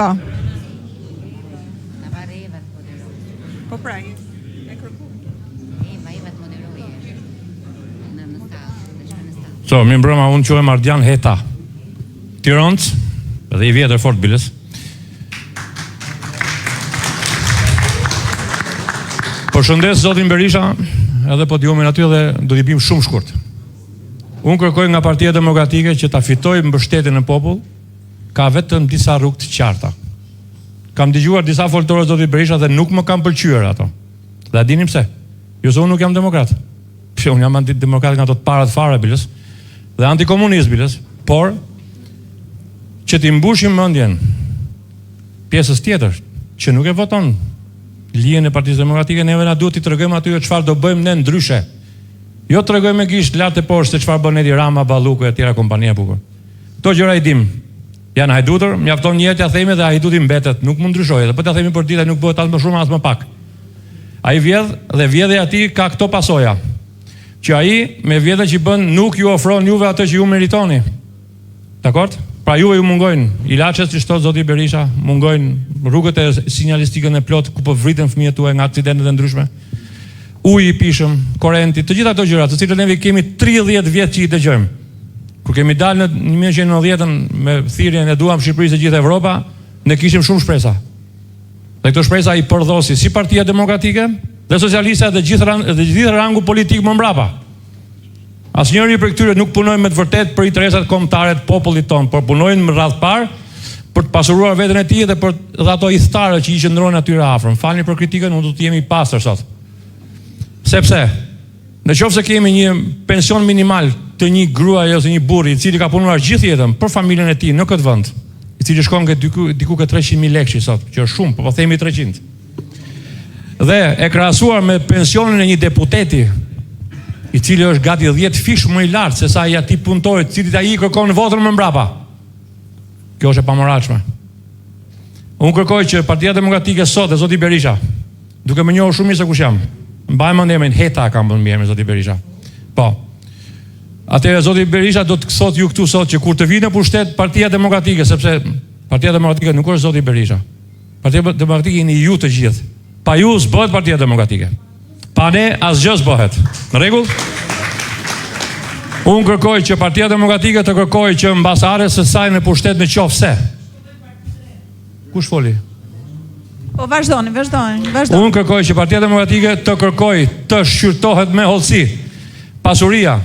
Po. Po pra, e kërku. So, mi mbrëma, unë quhem Ardian Heta. Tiranës, dhe i vjetër fort biles. Përshëndes zotin Berisha, edhe po t'jumin aty dhe do t'i bim shumë shkurt. Unë kërkoj nga Partia Demokratike që ta fitoj mbështetjen në popull, ka vetëm disa rrugë të qarta. Kam dëgjuar disa foltorë zotit Berisha dhe nuk më kam pëlqyer ato. Dhe a dini pse? Jo se unë nuk jam demokrat. Pse unë jam antidemokrat nga ato të parat fare biles dhe antikomunist biles, por që t'i mbushim mendjen pjesës tjetër që nuk e voton lijen e Partisë Demokratike, neve na duhet t'i tregojmë atyre çfarë do bëjmë ne ndryshe. Jo tregojmë me gisht lart e poshtë se çfarë bën Edi Rama, Balluku e tjera kompania bukur. Kto gjëra i dim. Janë hajdutur, mjafton një jetë ja themi dhe hajduti mbetet, nuk mund ndryshojë. Dhe po ta themi për ditë nuk bëhet as më shumë as më pak. Ai vjedh dhe vjedhja e tij ka këto pasoja. Që ai me vjedhjen që bën nuk ju ofron juve atë që ju meritoni. Dakor? Pra juve ju mungojnë ilaçet që shtot zoti Berisha, mungojnë rrugët e sinjalistikën e plot ku po vriten fëmijët tuaj nga aksidente të ndryshme. Uji i pishëm, korrenti, të gjitha ato gjëra, të cilët ne kemi 30 vjet që i dëgjojmë. Kur kemi dalë në 1990-ën me thirrjen e duam Shqipërisë e gjithë Evropa, ne kishim shumë shpresa. Dhe këto shpresa i përdhosi si Partia Demokratike dhe socialista dhe gjithë rangu politik më mbrapa. Asnjëri prej këtyre nuk punojnë me të vërtetë për interesat kombëtare të popullit ton, por punojnë me radh parë për të pasuruar veten e tij dhe për dhe ato hithtarë që i qëndrojnë atyre afër. Falni për kritikën, unë do të jemi i pastër sot. Sepse nëse kemi një pension minimal të një gruaje ose një burri i cili ka punuar gjithë jetën për familjen e tij në këtë vend, i cili shkon ke diku ke 300.000 lekë sot, që është shumë, po themi 300. Dhe e krahasuar me pensionin e një deputeti, i cili është gati 10 fish më i lartë se sa i atij punëtorit, i cili ai kërkon votën më mbrapa. Kjo është e pamoralshme. Unë kërkoj që Partia Demokratike sot e zoti Berisha, duke më njohur shumë mirë se kush jam, mbajmë emrin Heta kam bën mirë me zoti Berisha. Po. Atëherë zoti Berisha do të thotë ju këtu sot që kur të vinë në pushtet Partia Demokratike, sepse Partia Demokratike nuk është zoti Berisha. Partia Demokratike jeni ju të gjithë. Pa ju s'bëhet Partia Demokratike. Pa ne asgjë s'bëhet. Në rregull? Unë kërkoj që Partia Demokratike të kërkojë që ambasadës së saj në pushtet në qoftë se. Kush foli? Po vazhdoni. Unë kërkoj që Partia Demokratike të kërkojë të shqyrtohet me hollësi pasuria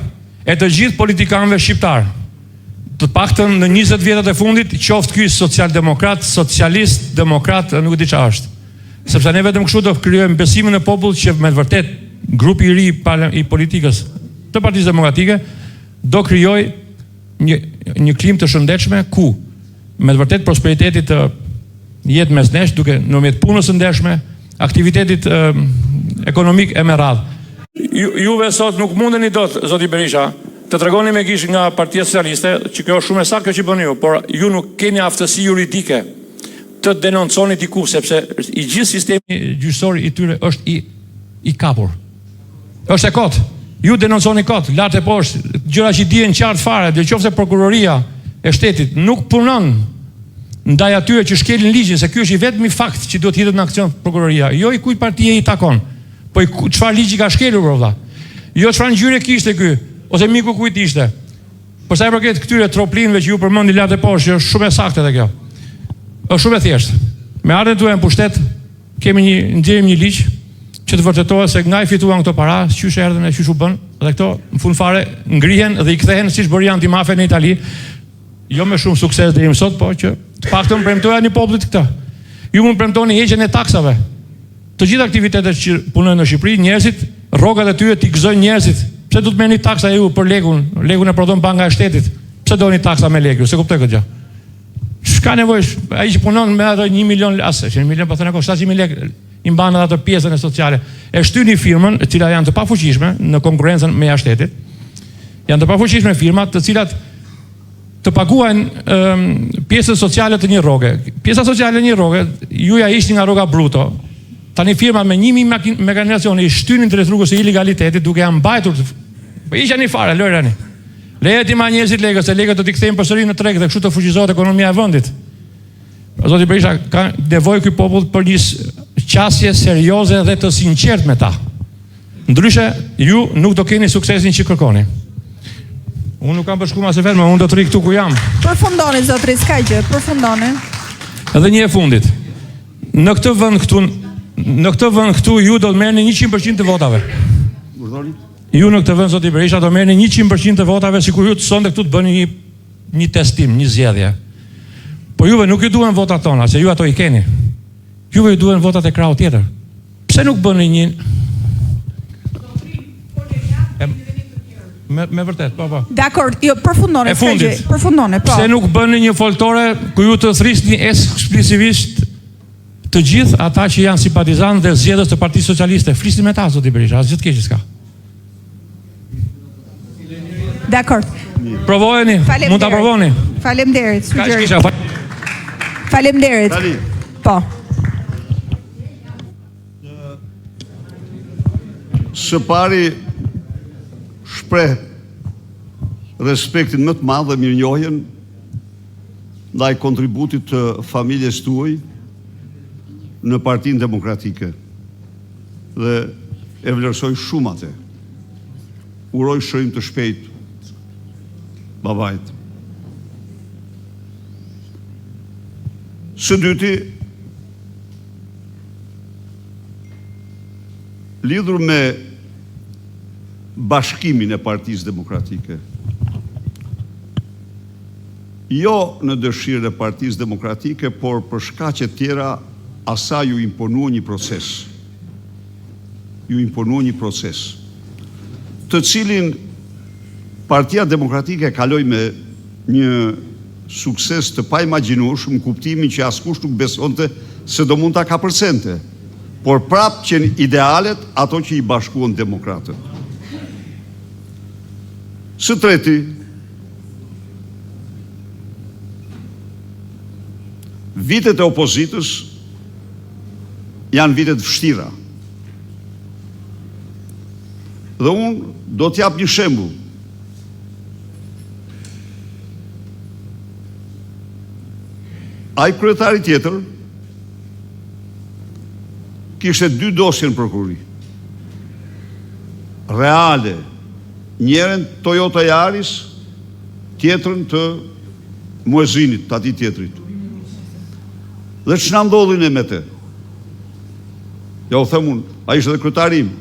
e të gjithë politikanëve shqiptar. Të paktën në 20 vjetët e fundit, qoftë ky socialdemokrat, socialist, demokrat, nuk e di çfarë është. Sepse ne vetëm kështu do krijojmë besimin në popull që me të vërtet grupi i ri i politikës të Partisë Demokratike do krijojë një klim të shëndetshme ku me të vërtet prosperiteti të jetë mes nesh duke nëmjet punës së ndershme, aktivitetit ekonomik e me radhë. Juve sot nuk mundeni dot, zoti Berisha, të tregoni me gisht nga Partia Socialiste, që kjo është shumë e saktë kjo që bëni ju, por ju nuk keni aftësi juridike të denonconi diku, sepse i gjithë sistemi gjyqësor i tyre është i kapur. Është e kot. Ju denonconi kot, lart e poshtë, gjëra që dihen qartë fare, dhe qofse prokuroria e shtetit nuk punon ndaj atyre që shkelin ligjin, se ky është i vetmi fakt që duhet hidhet në aksion prokuroria. Jo i kujt partie i takon, po çfarë ligji ka shkelur për vëlla. Jo çfarë ngjyre kishte ky, ose miku kujt ishte. Për sa i përket këtyre troplinëve që ju përmendi lart e poshtë, është shumë e saktë edhe kjo. Është shumë e thjeshtë. Me ardhen tuaj në pushtet, kemi nxjerrim një ligj që të vërtetohet se nga i fituan këto para, çysh erdhën e çysh u bën, dhe këto në fund fare ngrihen dhe i kthehen siç bëri antimafia në Itali. Jo me shumë sukses deri më sot, po që të paktën premtojani popullit këtë. Ju mund premtoni heqjen e taksave. Të gjitha aktivitetet që punojnë në Shqipëri, njerëzit, rrogat e tyre t'i gëzojnë njerëzit. Pse do të merrni taksa ju për lekun e prodhon banka e shtetit? Pse doni taksa me lekun? Se kuptoj këtë gjë. S'ka nevojë, ai që punon me ato 1 milion asë, 1 milion po thënë ko 700.000 lekë i mban ato pjesën e sociale. E shtyni firmën, të cilat janë të pafuqishme në konkurrencën me jashtëtit. Janë të pafuqishme firma të cilat të paguajnë pjesën sociale të një rroge. Pjesa sociale e një rroge, ju ja ishni nga rroga bruto. Tani firma me 1000 mekanizacione i shtynin drejt rrugës së ilegalitetit duke ja mbajtur. Po ishani fare, lërani. Lejet i ma njerëzit legët, se legët do t'i kthejmë përsëri në treg dhe kështu të fuqizohet ekonomia e vendit. Zoti Berisha, ka nevojë ky popull për një qasje serioze dhe të sinqert me ta. Ndryshe, ju nuk do keni suksesin që kërkoni. Unë nuk kam përshkuar asnjëherë, ma unë do të rri këtu ku jam. Përfundoni zotri, s'ka gjë, përfundoni. Edhe një e fundit. Në këtë vend këtu ju do të merrni 100% të votave. Ju në këtë vend zoti Berisha do merrni 100% të votave, sikur ju të sonte këtu të bëni një testim, një zgjedhje. Po juve nuk ju duhen votat tona, se ju ato i keni. Juve ju duhen votat e krahut tjetër. Pse nuk bëni një Me vërtet, po. Dakor, jo, përfundoni, e fundit. Përfundoni, po. Pse nuk bëni një foltore ku ju të thrisni ekskluzivisht të gjithë ata që janë simpatizantë dhe zgjedhës të Partisë Socialiste? Flisni me ta, zoti Berisha, asgjë të keq s'ka. Dakor. Provojeni, mund ta provoni. Faleminderit, sugjeri. Kisha Faleminderit. Po. Së pari shpreh respektin më të madh dhe mirënjohjen ndaj kontributit të familjes tuaj në Partinë Demokratike. Dhe e vlerësoj shumë atë. Uroj shërim të shpejt babait. Së dyti, lidhur me bashkimin e Partisë Demokratike. Jo në dëshirën e Partisë Demokratike, por për shkaqe tjera, asaj ju imponua një proces. Ju imponua një proces, të cilin Partia Demokratike kaloi me një sukses të paimagjinueshëm, kuptimin që askush nuk besonte se do mund ta kapërcente, por prapë që në idealet ato që i bashkuan demokratët. Së treti, vitet e opozitës janë vitet vështira. Dhe unë do t'jap një shembull. Ai kryetari tjetër kishte 2 dosje në prokurori. Reale, njërin Toyota Yaris, tjetrën të Muezinit, të atij tjetrit. Dhe ç'na ndodhi ne me të? Ja u them unë, ai ishte dhe kryetari im.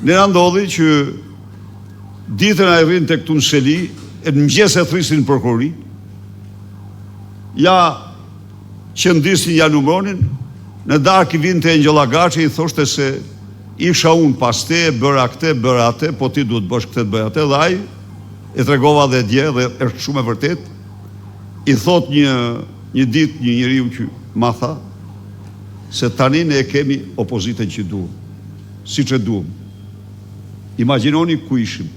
Ne na ndodhi që ditën ai rrin tek Tunseli, e në mëngjes e thrisin në prokurori. Ja që ndistin ja numronin, në darkë i vinte Engjella Gaçi, i thoshte se isha unë pas te, bëra këte, bëra ate, po ti duhet bësh këte, bëra ate, dhe ai e tregova dhe dje, dhe është shumë e vërtet, i thot një ditë një njeriu që ma tha, se tani ne e kemi opozitën që duhem, si që duhem. Imagjinoni ku ishim.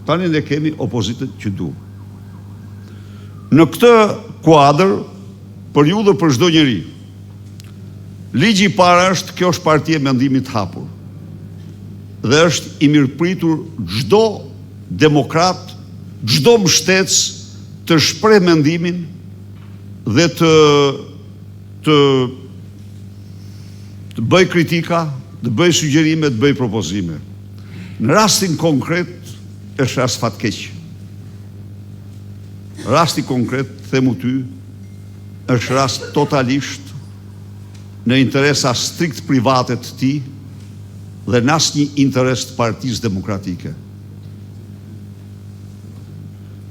Tani ne kemi opozitën që duhem. Në këtë kuadër, për ju dhe për çdo njeri, ligji i parë është, kjo është partia e mendimit hapur. Dhe është i mirëpritur çdo demokrat, çdo mbështetës të shpreh mendimin dhe të bëj kritika, të bëj sugjerime, të bëj propozime. Në rastin konkret, është rast fatkeq. Rasti konkret, themu ty, është rast totalisht në interesa strikt private të tij dhe në asnjë interes të Partisë Demokratike.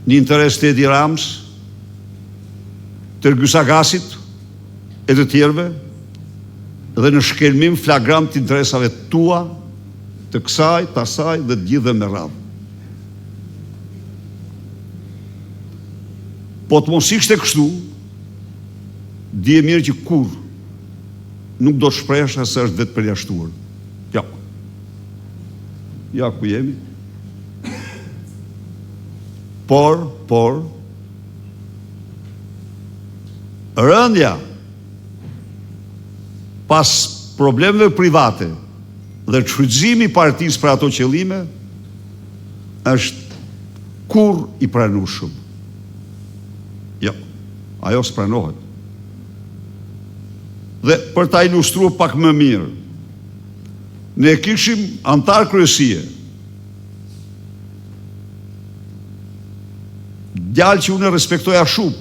Në interes të Edi Rams, të Ergysagasit e të tjerëve, dhe në shkelmim flagrant të interesave tua, të kësaj, të asaj dhe të gjithë dhe me radhë. Po të mos ishte kështu, dije mirë që kur nuk do të shpresha se është vetë përjashtuar. Ja ku jemi. Por, rëndja pas problemeve private dhe shfrytëzimi i partisë për ato qëllime është kur i pranueshëm. ajo s'pranohet. Dhe për ta ilustruar pak më mirë, ne kishim antar kryesie, djalë që unë respektoja shumë,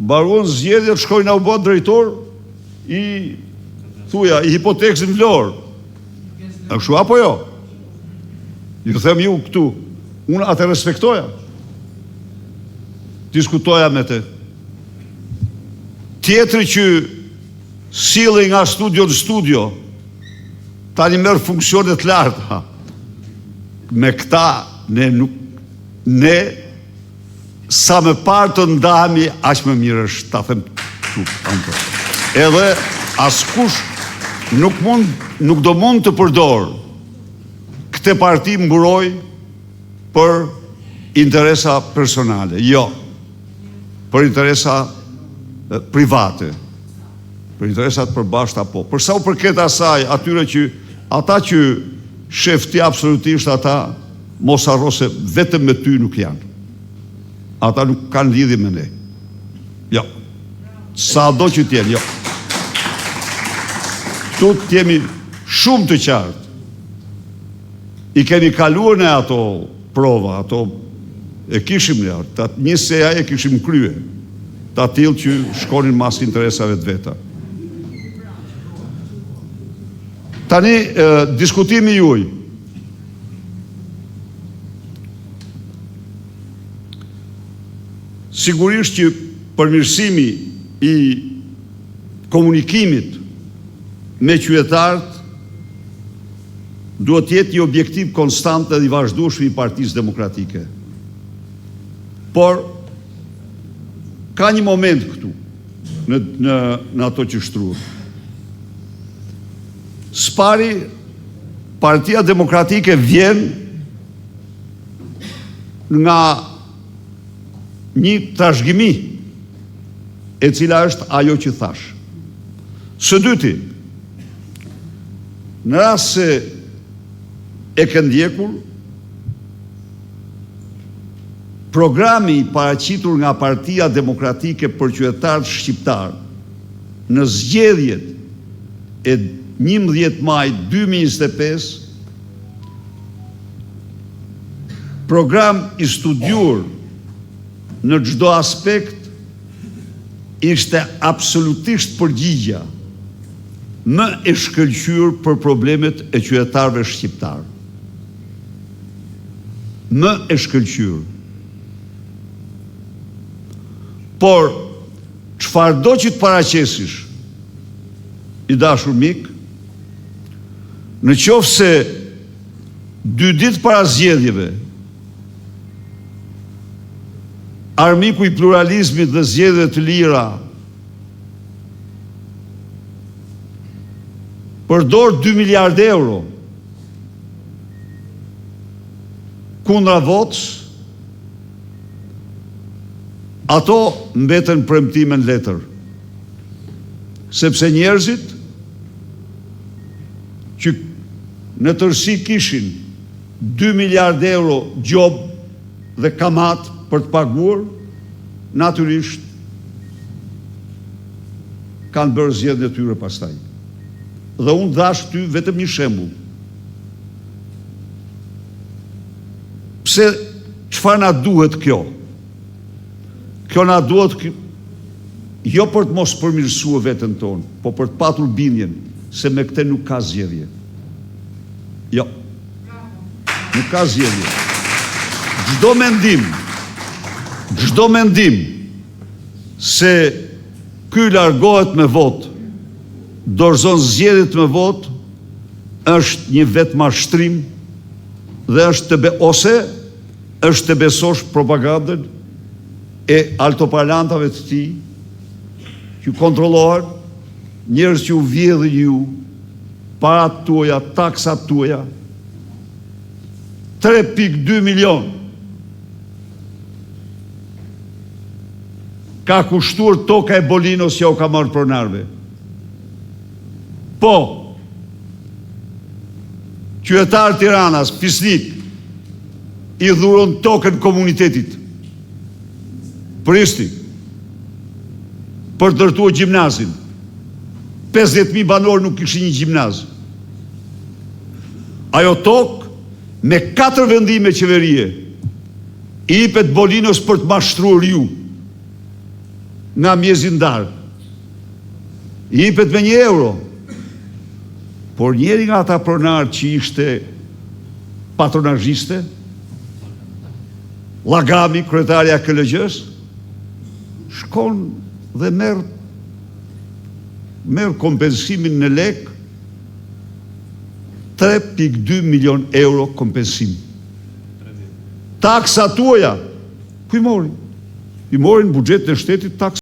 baruan zgjedhje të shkojnë u bë drejtor i hipotekës në Vlorë. A kështu apo jo? Ju them ju këtu, unë atë respektoja. Diskutoja me te. Tjetri që sille nga studio në studio, tani merr funksionet larta. Me këta ne sa më parë të ndahemi, aq më mirë është, ta them këtu. Edhe askush nuk do mund të përdor këtë parti mburoj për interesa personale. Jo. Për interesa private. Për interesat përbashkëta po. Për sa u përket asaj, ata që shefti absolutisht ata, mos harro se vetëm me ty nuk janë. Ata nuk kanë lidhje me ne. Jo. Sa do që t'jenë, jo. Tu t'jemi shumë të qartë. I kemi kaluar në ato prova, ato e kishim në ato, një seja e kishim krye, ta tillë që shkonin mas interesave të veta. Tani, diskutimi juaj. Sigurisht që përmirësimi i komunikimit me qytetarët duhet jetë një objektiv konstant dhe i vazhdueshëm i Partisë Demokratike. Por ka një moment këtu në ato që shtruhet. Spari, Partia Demokratike vjen nga një trashëgimi e cila është ajo që thash. Së dyti, në rast se e ke ndjekur, programi i paraqitur nga Partia Demokratike për qytetarët shqiptar në zgjedhjet e 11 maj 2025, program i studiuar në çdo aspekt, ishte absolutisht përgjigja më e shkëlqyer për problemet e qytetarëve shqiptar. Më e shkëlqyer. Por, çfarëdo që të paraqesish, i dashur mik, në qoftë se 2 ditë para zgjedhjeve, armiku i pluralizmit dhe zgjedhjeve të lira përdor 2 miliardë euro kundra votës, ato mbeten premtime në letër. Sepse njerëzit që në tërësi kishin 2 miliardë euro gjob dhe kamat për të paguar, natyrisht kanë bërë zgjedhjen e tyre pastaj. Dhe unë dhash ty vetëm një shembull. Pse, çfarë na duhet kjo? Kjo na duhet jo për të mos përmirësuar veten tonë, po për të patur bindjen se me këtë nuk ka zgjedhje. Jo. Nuk ka zgjedhje. Çdo mendim se ky largohet me votë, dorëzon zgjedhjet me votë, është një vetë mashtrim dhe ose është të besosh propagandën e altoparlantave të tij që kontrollohen, njerëz që u vjedhin ju, parat tuaja, taksat tuaja, 3.2 milion ka kushtuar toka e Bolinos që u ka marrë pronarve. Po, qytetar Tiranas, Fisnik, i dhuron tokën komunitetit. Pristi për të ndërtuar gjimnazin. 50.000 banorë nuk kishin një gjimnaz. Ajo tokë me 4 vendime qeverie i jepet Bolinos për të mashtruar ju nga mjezindar. I jepet me €1. Por njeri nga ata pronar që ishte patronazhiste, Llagami, kryetarja KLG-s, shkon dhe merr kompensimin në lek, 3.2 milion euro kompensim. Taksa tuaja, ku i morin? I morin buxhetin e shtetit, taksa